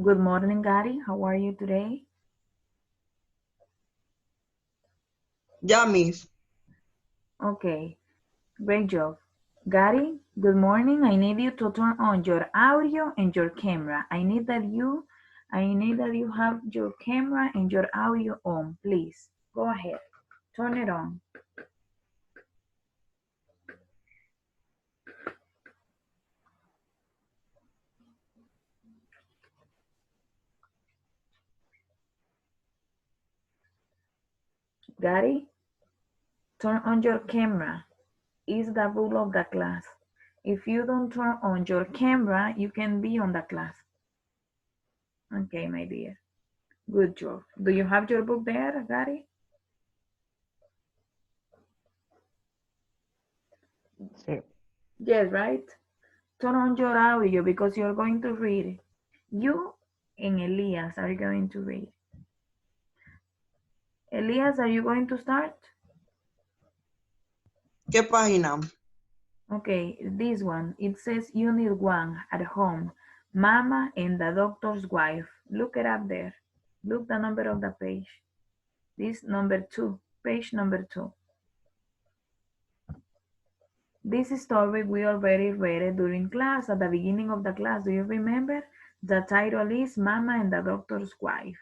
Good morning, Gary. How are you today? Yeah, miss. Okay, great job. Gary, good morning. I need you to turn on your audio and your camera. I need that you have your camera and your audio on, please. Go ahead. Turn it on. Gary, turn on your camera. Is the rule of the class. If you don't turn on your camera, you can be on the class. Okay, my dear. Good job. Do you have your book there, Gary? Sí. Yes, right? Turn on your audio because you're going to read. You and Elias are going to read. Elias, are you going to start? ¿Qué página? Okay, this one. It says Unit 1 at home. Mama and the doctor's wife. Look it up there. Look the number of the page. This number 2. Page number 2. This story we already read it during class at the beginning of the class. Do you remember? The title is Mama and the Doctor's Wife.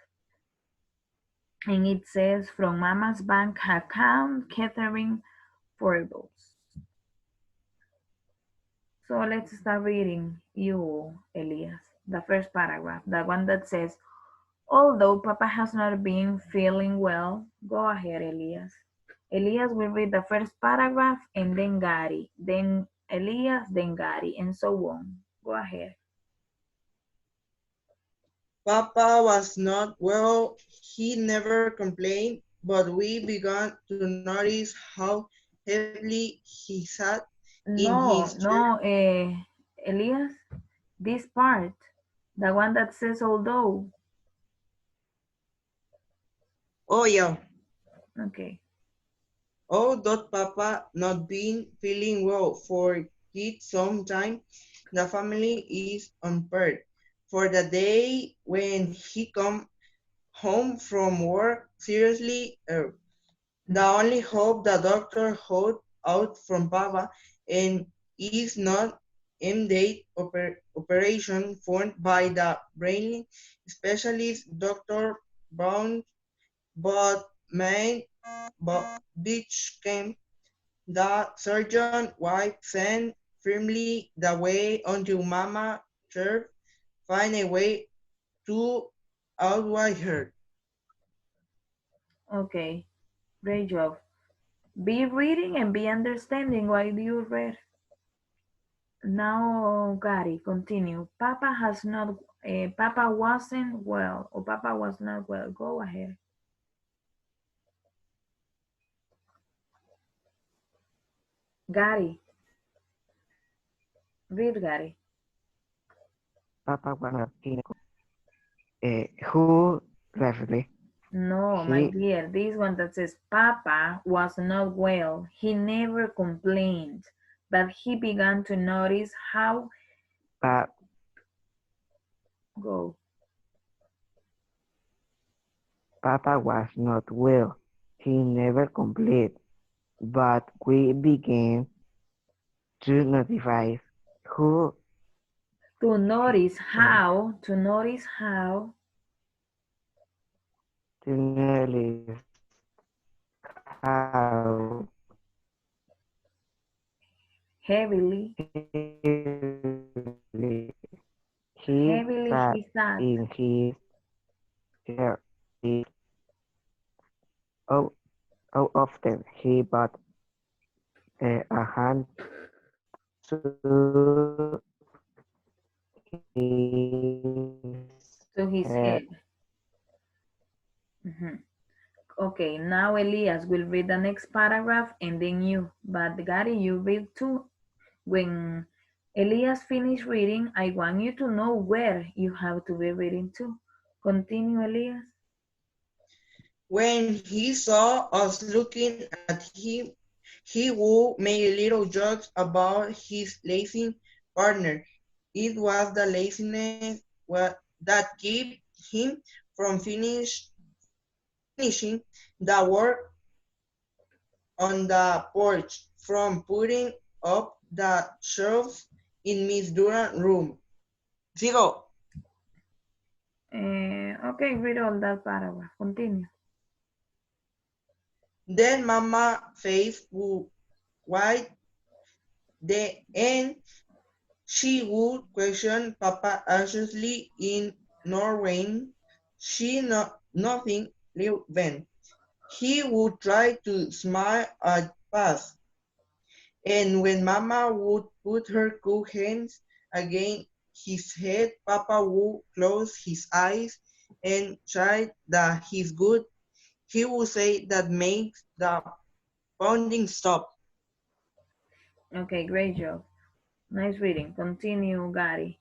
And it says from Mama's bank account, Catherine Foibles. So let's start reading you, Elias. The first paragraph, the one that says, although Papa has not been feeling well, go ahead, Elias. Elias will read the first paragraph and then Gary, then Elias, then Gary, and so on. Go ahead. Papa was not well. He never complained, but we began to notice how heavily he sat in his No, chair. no, Elias, this part, the one that says although. Oh, yeah. Okay. Although Papa not been feeling well for quite some time, the family is unprepared for the day when he come home from work seriously ill. The only hope the doctor held out from Papa and is not immediate operation formed by the brain specialist Dr. Brown, but main beach came. The surgeon wife sent firmly the way until Mama should find a way to outweigh her. Okay. Great job. Be reading and be understanding while you read. Now, Gary, continue. Papa has not, Papa wasn't well, or Papa was not well. Go ahead. Gary, read Gary. Papa was not in. Who left? No, my He, dear, this one that says Papa was not well. He never complained, but he began to notice how pa, go. Papa was not well. He never complained, but we began to notify who To notice how to notice how heavily heavily he heavily sat he sat. in his chair. How, how often he put a hand to his To his head. head. Mhm. Okay, now Elias will read the next paragraph and then you. But Gary, you read too. When Elias finish reading, I want you to know where you have to be reading to. Continue, Elias. When he saw us looking at him, he would make little jokes about his lazy partner. It was the laziness that keep him from finishing the work on the porch, from putting up the shelves in Miss Durant's room. Sigo. Okay, read all that paragraph. Continue. Then Mama face would white the end. She would question Papa anxiously in Norway. She nothing then. He would try to smile at Paz, and when Mama would put her cool hands against his head, Papa would close his eyes and try that he's good. He would say that makes the pounding stop. Okay, great job. Nice reading. Continue, Gary.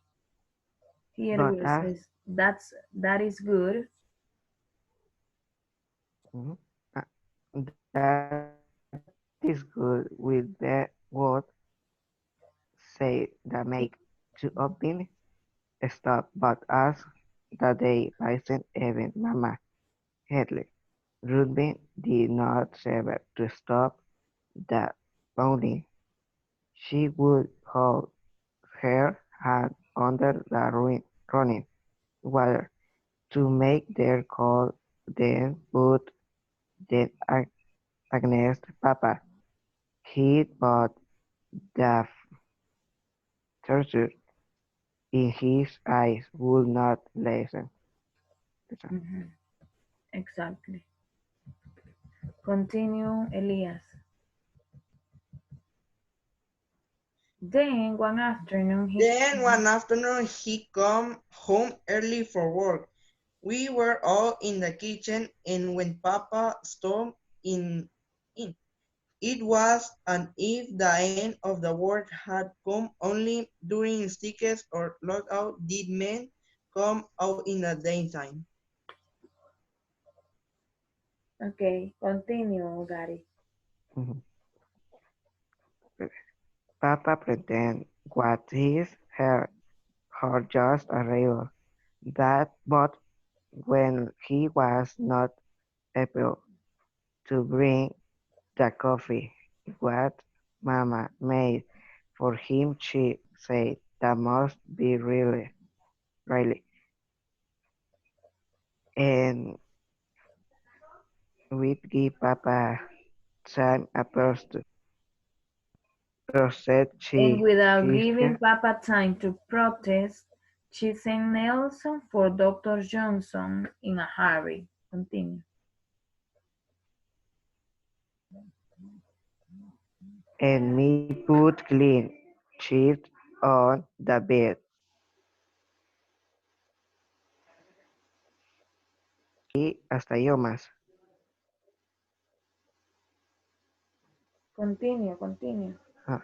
Here But where it as says that is good. mhm, uh, that is good with the word say that make to open stop, but as the day passed, even Mama Hadley Ruben did not serve to stop the pounding. She would hold her hand under the running water to make their call, then put them against Papa. He but the torture in his eyes would not listen. Mhm, exactly. Continue, Elias. Then one afternoon he Then one afternoon he come home early for work. We were all in the kitchen, and when Papa stormed in, it was as if the end of the world had come. Only during stickers or lockout did men come out in the daytime. okay, continue, Gary. Mhm. Papa pretended what his hair had just arrived, that but when he was not able to bring the coffee what Mama made for him, she said that must be really, and we'd give Papa time a said And without she giving Papa time to protest, she sent Nelson for Dr. Johnson in a hurry. Continue. and me put clean sheets on the bed. Y hasta yo más. Continue, continue. Ah,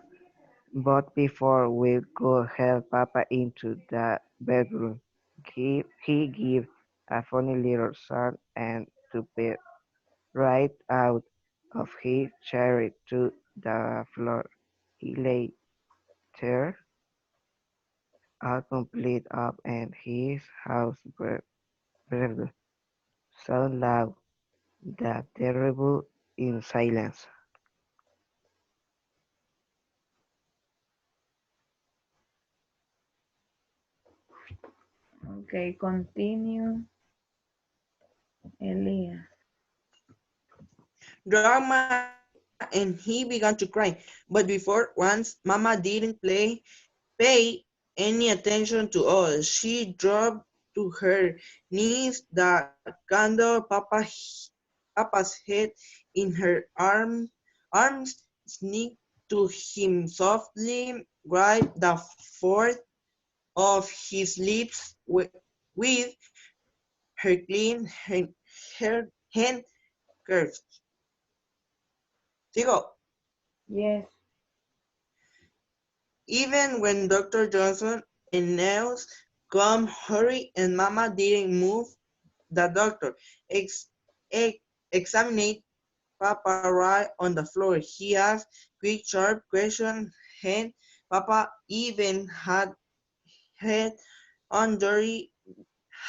but before we could help Papa into the bedroom, he gave a funny little sound and to bed right out of his chair to the floor. He lay there, all complete up, and his house breathed so loud that terrible in silence. Okay, continue, Elias. Drama, and he began to cry. But before once, Mama didn't pay any attention to us. She dropped to her knees, the candle, Papa's head in her arms, sneaked to him softly, grabbed the fourth of his lips with her clean her hand curved. Sigo. Yes. Even when Dr. Johnson and Nels come hurry and Mama didn't move, the doctor examined Papa right on the floor. He asked quick, sharp questions, and Papa even had on dirty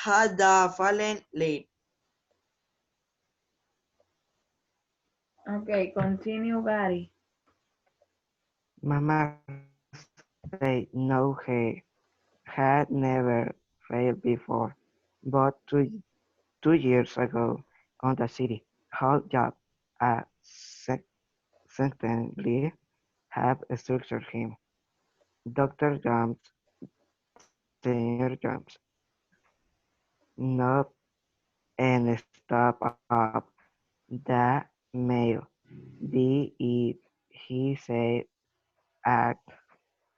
had fallen late. Okay, continue, Gary. Mama said no, he had never failed before, but 2 years ago on the city hall job, a certainly have structured him. Dr. Jones, Senior Jones, knocked and stopped up the mail. He said, act,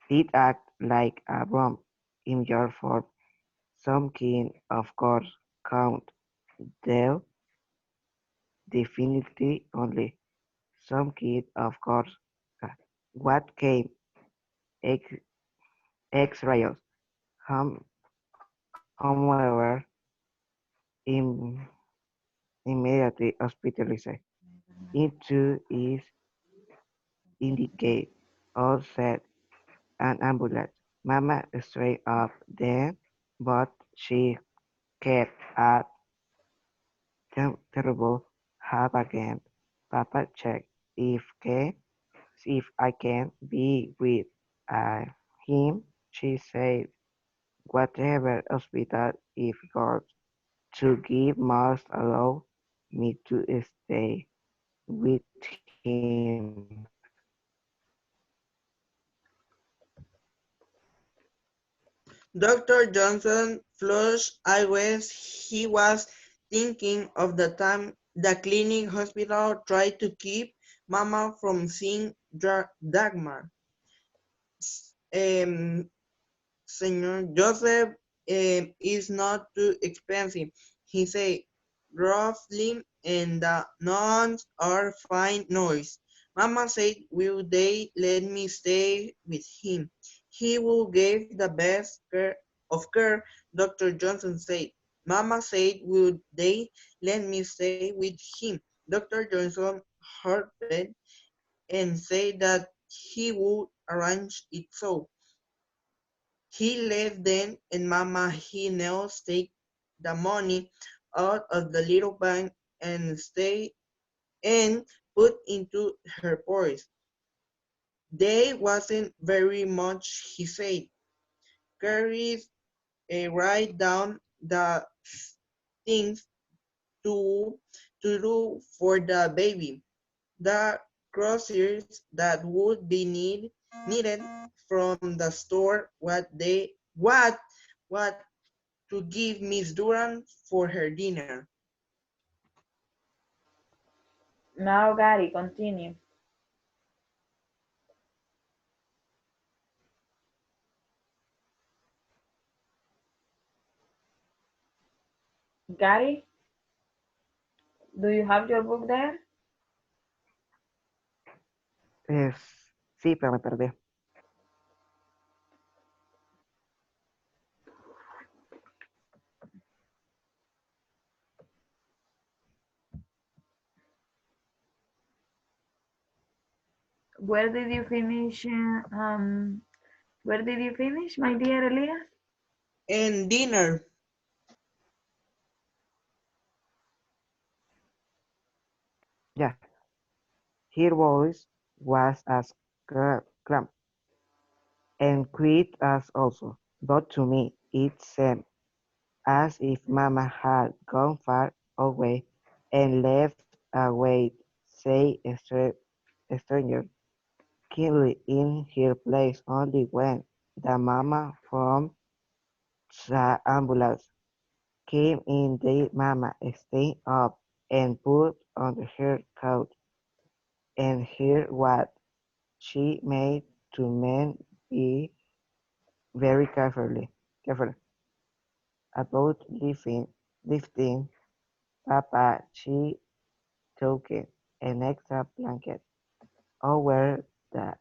it act like a bomb in your form. Some kind of course count, though definitely only some kind of course. What came? X, X-rays. However, im, immediately hospitalized. Into is indicate or said an ambulance. Mama straight up then, but she kept at terrible have again. Papa checked if I can be with uh, him. She said, whatever hospital if God to give must allow me to stay with him. Dr. Johnson flushed eyes. He was thinking of the time the clinic hospital tried to keep Mama from seeing Dagmar. Um, Senor Joseph is not too expensive, he said roughly, and the nuns are fine noise. Mama said, will they let me stay with him? He will give the best care, Dr. Johnson said. Mama said, will they let me stay with him? Dr. Johnson heard and said that he would arrange it so. He left then and Mama he now take the money out of the little bank and stay and put into her purse. They wasn't very much, he said. Carries a write down the things to do for the baby. The groceries that would be needed from the store, what to give Miss Duran for her dinner. Now, Gary, continue. Gary, do you have your book there? Es, sí, pero me perdí. Where did you finish? Where did you finish, my dear Elias? And dinner. Yeah, her voice was as calm and quiet as also, but to me it seemed as if Mama had gone far away and left a weight, say a stranger, keenly in her place only when the Mama from the ambulance came in. The Mama stayed up and put on her coat and heard what she made to men be very careful about lifting Papa. She took an extra blanket over the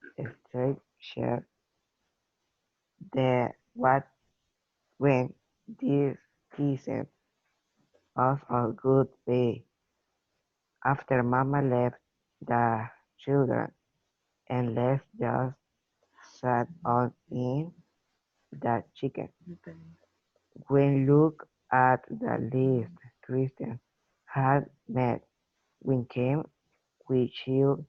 stretcher. The what when this kisses us all good be after Mama left the children and left just sat on in the chicken. Okay. When look At the least, Christian had met Wickham. We should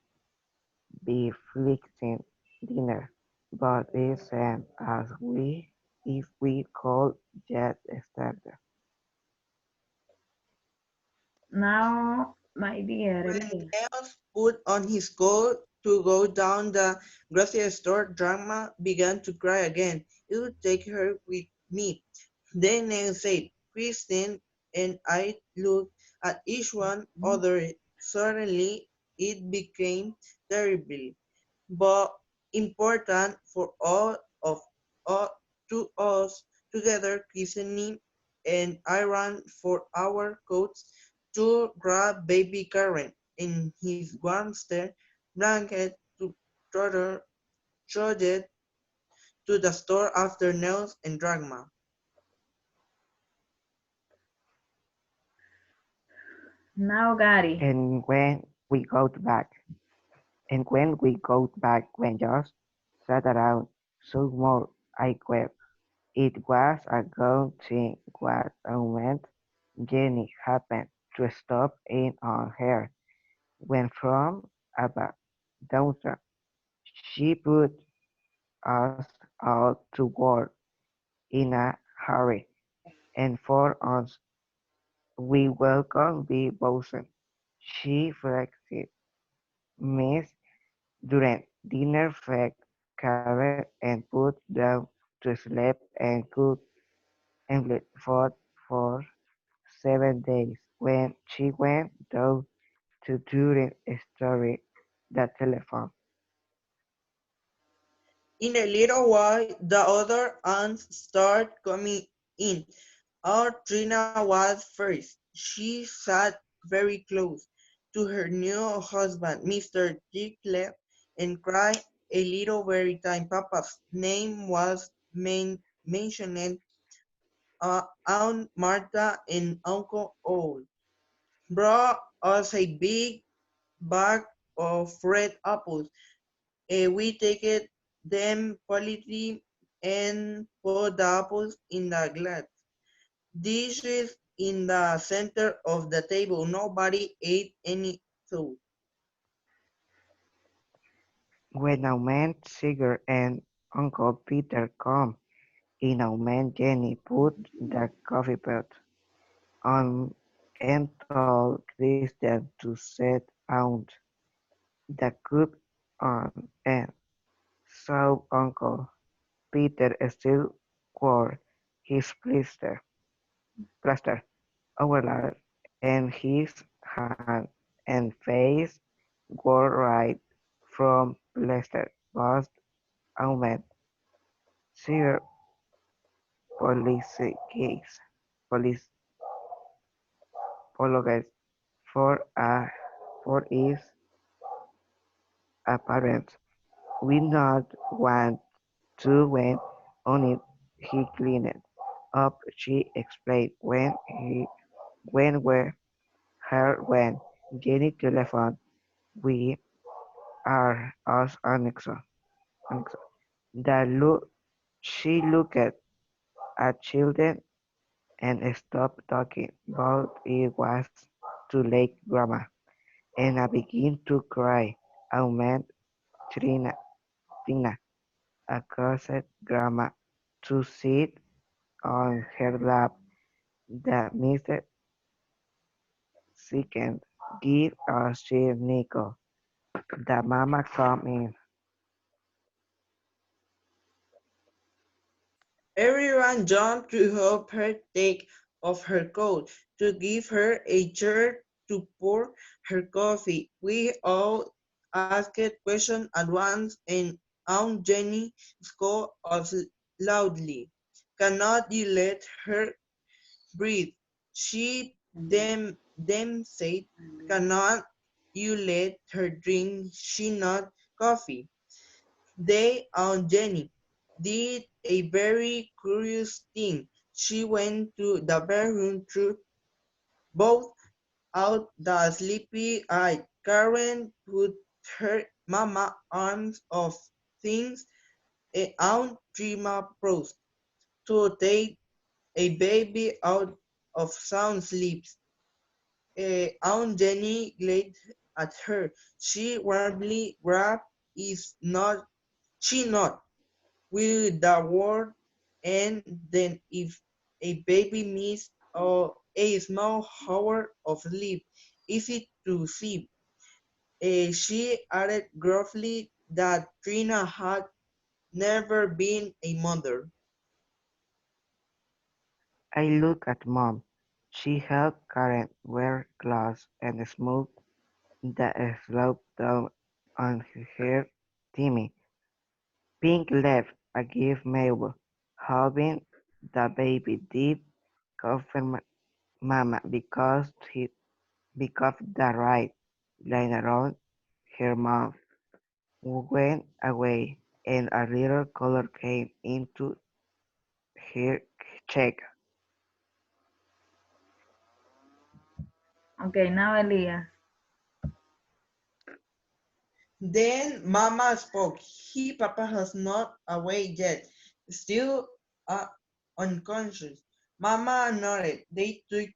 be fixing dinner, but it's same as we if we could just start. Now, my dear When Elias. Niles put on his coat to go down the grocery store, Drama began to cry again. It would take her with me. Then Niles said, Kristen and I looked at each one other. Suddenly, it became terrible, but important for all to us together. Kristen and I ran for our coats to grab baby Karen in his warmster blanket to trotted trotted to the store after Nels and Dragma. Now, Gary. And when we got back, when just sat around, so more I wept. It was a good thing what moment Jenny happened to stop in on her. When from about downstairs, she put us out to work in a hurry, and for us we welcome be bosun. She flexed Miss during dinner fed Karen and put down to sleep and cooked English food for 7 days. When she went down to during a story the telephone. In a little while, the other aunts started coming in. Our Trina was first. She sat very close to her new husband, Mr. Dickle, and cried a little every time Papa's name was mentioned. Aunt Martha and Uncle Old brought us a big bag of red apples. We take them politely and put the apples in the glass dishes in the center of the table. Nobody ate any so. When Aunt Sigurd and Uncle Peter come in, Aunt Jenny put the coffee pot on and told Christian to set out the cup on and so Uncle Peter still wore his plaster overall, and his hand and face were right from plaster, but Aunt Sigurd police case police apologized for for his appearance. We not want to when on it he cleaned up, she explained when Jenny telephoned. We are as annex. The look she looked at children and stopped talking, but it was too late, Grandma, and I began to cry. Aunt Trina, Tina, accursed Grandma, to sit on her lap. The Mr. Second, give us cheer, Nico. The mama come in. Everyone jumped to help her take off her coat, to give her a chair to pour her coffee. We all asked questions at once, and Aunt Jenny scolded us loudly. Cannot you let her breathe? She them said, cannot you let her drink she not coffee? They Aunt Jenny did a very curious thing. She went to the bedroom, threw both out the sleepy-eyed Karen, put her mama arms of things, and Aunt Trima proposed to take a baby out of sound sleep. Aunt Jenny glared at her. She warmly grabbed is not she not with the word, and then if a baby missed a small hour of sleep, easy to see. She added gruffly that Trina had never been a mother. I looked at Mom. She held Karen wear gloves and smoothed the slope down on her Timmy. Pink left a gift Mabel, hoping the baby did confirm Mama because the right line around her mouth went away and a little color came into her cheek. Okay, now Elias. Then Mama spoke. Papa has not awake yet, still uh, unconscious. Mama nodded. They took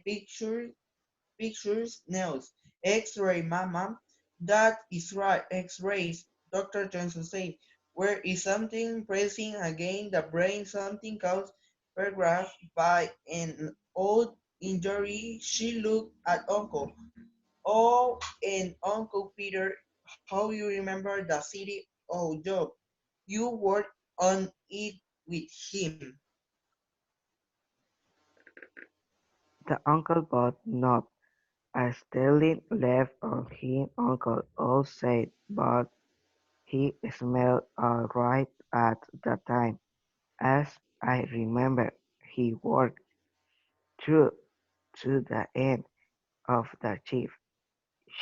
pictures, nails, X-ray, Mama. That is right, X-rays. Dr. Johnson said. Where is something pressing against the brain? Something caused paragraph by an old injury. She looked at Uncle. Oh, and Uncle Peter, how you remember the city of Job? You worked on it with him. The uncle both nodded. A sterling left on him uncle all said, but he smelled all right at the time. As I remember, he worked through to the end of the shift.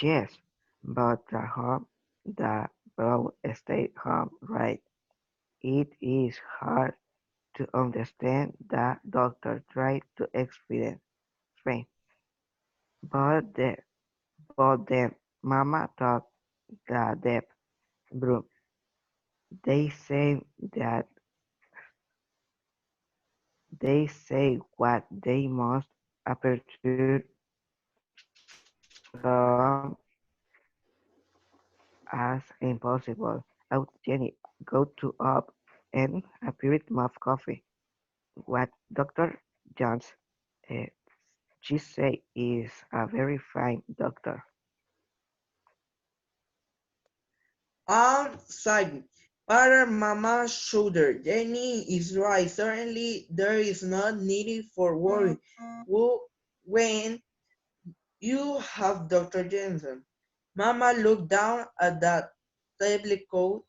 Yes, but the brown stayed home, right? It is hard to understand, the doctor tried to explain, but then Mama took the deep broom. They say that they say what they must aperture some as impossible. Out Jenny go to up and appeared muff coffee. What Dr. Jones, uh, she say is a very fine doctor. Outside, patted Mama's shoulder. Jenny is right. Certainly, there is not need for worry. When you have Dr. Jensen. Mama looked down at the tablecloth,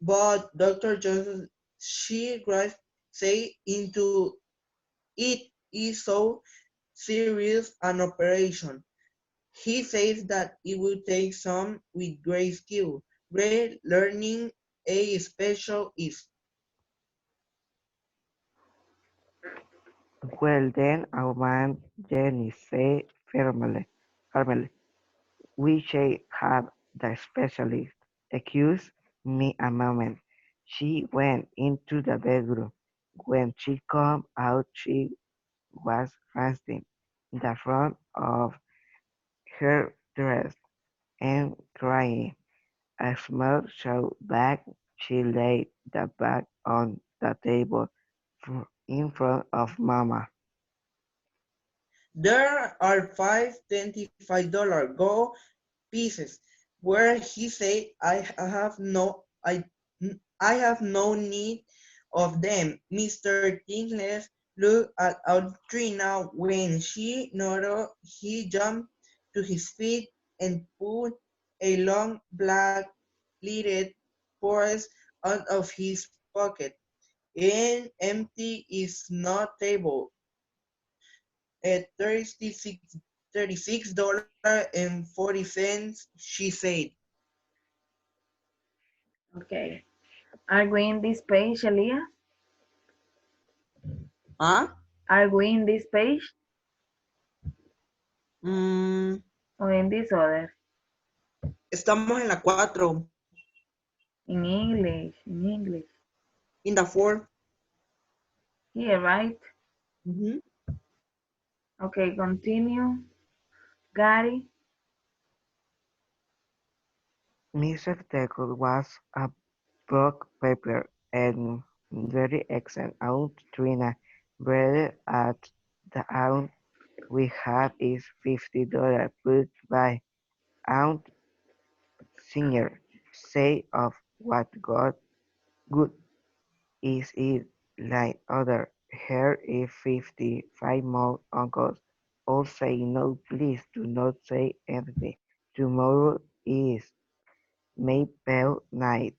but Dr. Johnson, she grasped, say into it is so serious an operation. He says that it will take some with great skill, great learning, a special is. Well then, our man Jenny said firmly, we shall have the specialist. Excuse me a moment. She went into the bedroom. When she came out, she was resting the front of her dress and crying. A small show bag. She laid the bag on the table in front of Mama. There are five $25 gold pieces, where he said, I have no need of them. Mr. Tingles looked at Altrina. When she nodded, he jumped to his feet and pulled a long black leaded purse out of his pocket. An empty is not table at $36.40, she said. Okay. Are we in this page, Elias? ¿Ah? Are we in this page Mm, or in this other? estamos en la 4, In English, in English. in the 4. Here, right? Mhm. Okay, continue. Gary. Mr. Decker was a book paper and very excellent. Aunt Trina read at the aunt we have is $50 put by Aunt Singer say of what God good is it like other here is 55 more uncles all say no please do not say anything. Tomorrow is Maple night.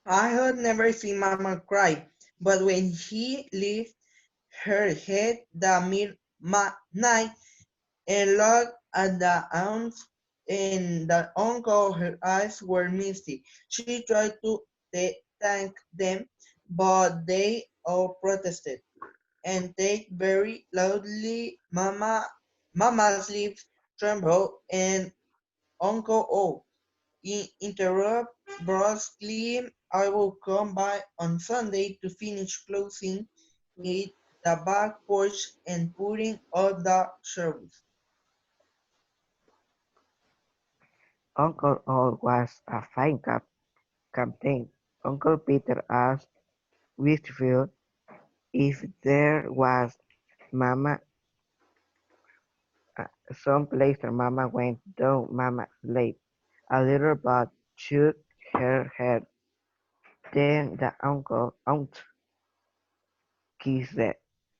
I had never seen Mama cry, but when he lifted her head the night and looked at the aunt and the uncle, her eyes were misty. She tried to thank them, but they all protested and they very loudly. Mama's lips trembled, and Uncle O interrupt brusquely. I will come by on Sunday to finish closing it, the back porch, and putting up the shelves. Uncle Al was a fine captain. Uncle Peter asked Whitfield if there was Mama some place her Mama went down Mama slept a little but shook her head. Then the aunt kissed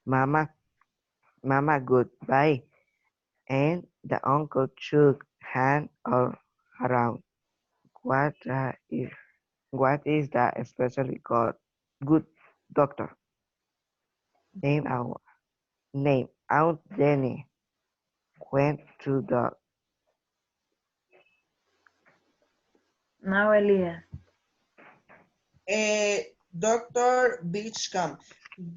Mama Mama goodbye and the uncle shook hand all around. What is what is that especially good doctor? Name our name. Aunt Jenny went to the Now Elias. Dr. Beachcomb.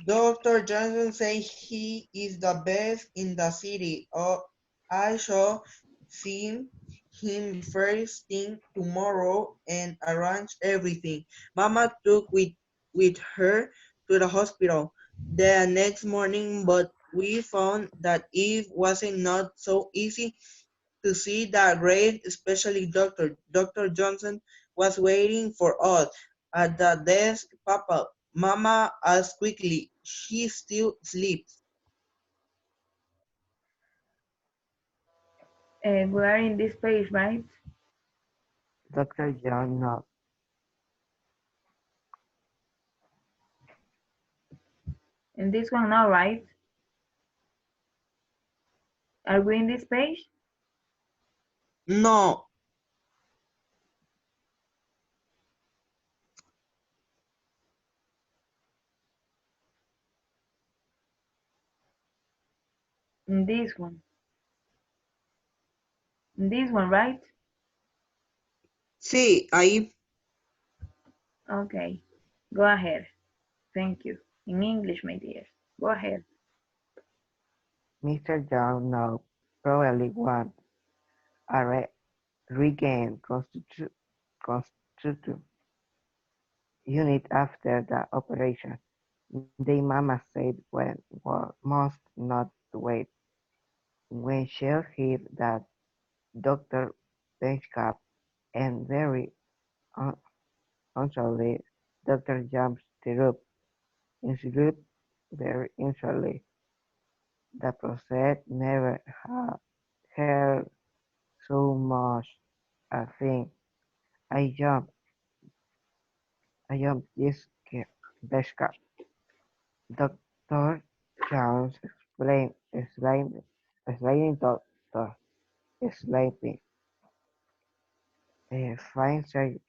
Dr. Johnson says he is the best in the city. Oh, I shall see him first thing tomorrow and arrange everything. Mama took with her to the hospital the next morning, but we found that it wasn't not so easy to see the great, especially Dr. Johnson was waiting for us at the desk. Papa, Mama asked quickly, she still sleeps. We are in this page, right? Dr. John knocked. In this one now, right? Are we in this page? No, In this one. In this one, right? sí, ahí. Okay. Go ahead. Thank you. In English, my dear. Go ahead. Mr. John knocked. Probably want a regain constitution unit after the operation. They Mama said when must not wait. When she heard that Dr. Benchcap and very un- unusually Dr. James Tirup insulted very instantly. The process never had heard so much a thing. I jumped, I jumped this Benchcap. Doctor Jones explaining doctor, explaining a fine surgery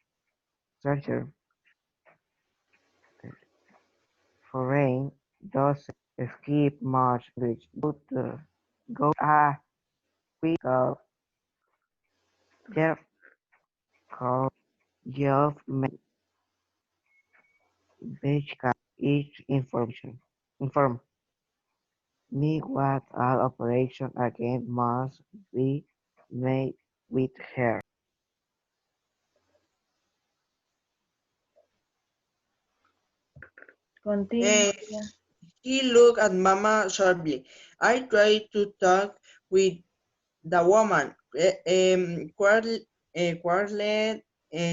foreign doesn't skip much which go quick of Jeff called Geoff Bechka each inform me what all operation again must be made with her. Continue, Eh, Maria. He looked at Mama sharply. I tried to talk with the woman quarreled.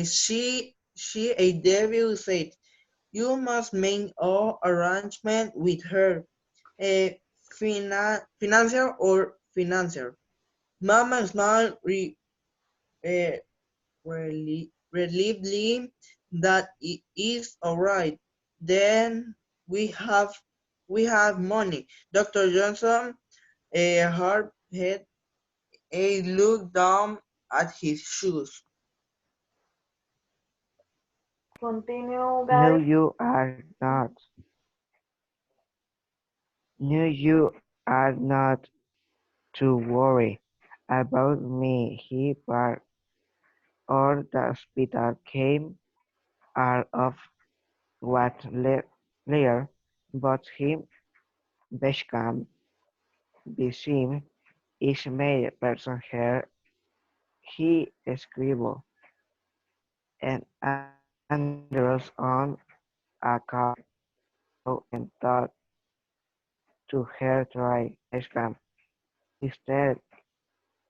She a devil said, "You must make all arrangement with her, a financier or financier." Mama smiled uh, relieved that it is all right. Then we have we have money. Dr. Johnson, a hard head, a looked down at his shoes. Continue, No, Gary. you are not. No, you are not to worry about me. He part or the hospital came out of what later, but him Beckham became Ismail person here. He scribbled and Andrews on a card and thought to her try Beckham instead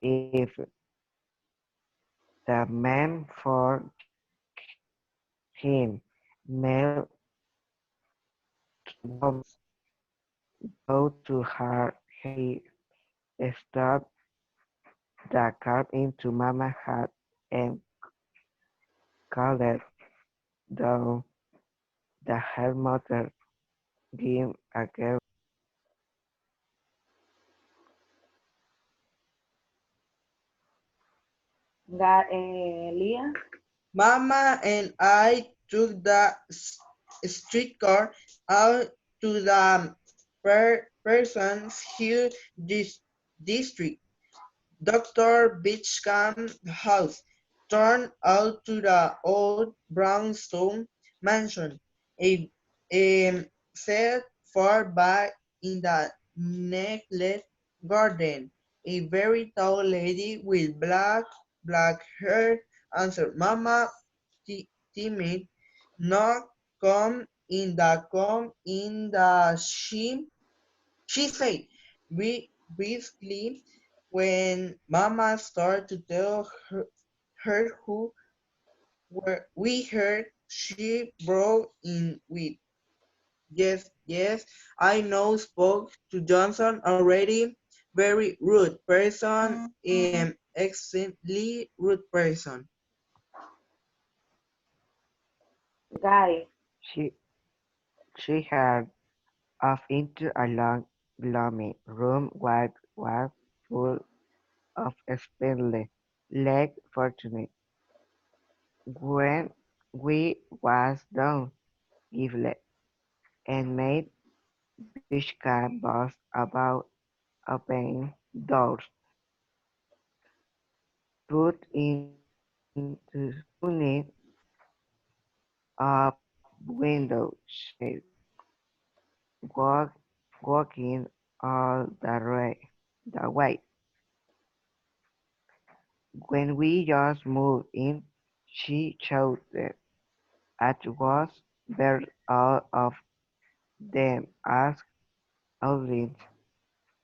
if the man forgave him. Mel was go to her. He stuffed the card into Mama's hat and called down the her mother gave a girl. Elias. Mama and I took the streetcar out to the Persons Hill district. Dr. Beachcom's house turned out to the old brownstone mansion, a, set far back in the neglect garden. A very tall lady with black hair answered Mama timid, "No, come in the she said briskly when Mama started to tell her who we heard. She broke in with, "Yes, yes, I know, spoke to Johnson already. Very rude person, excellently rude person." Gary. She she had off into a long, gloomy room which was full of spindly leg fortune. When we was done, Givlet and made Bishka boss about opening doors, put into putting up window shade, walk, walking all the way. When we just moved in, she shouted at us, but all of them asked audience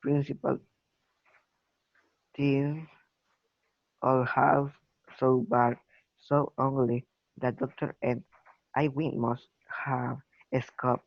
principal teens all house so bad, so ugly, the doctor and I we must have escaped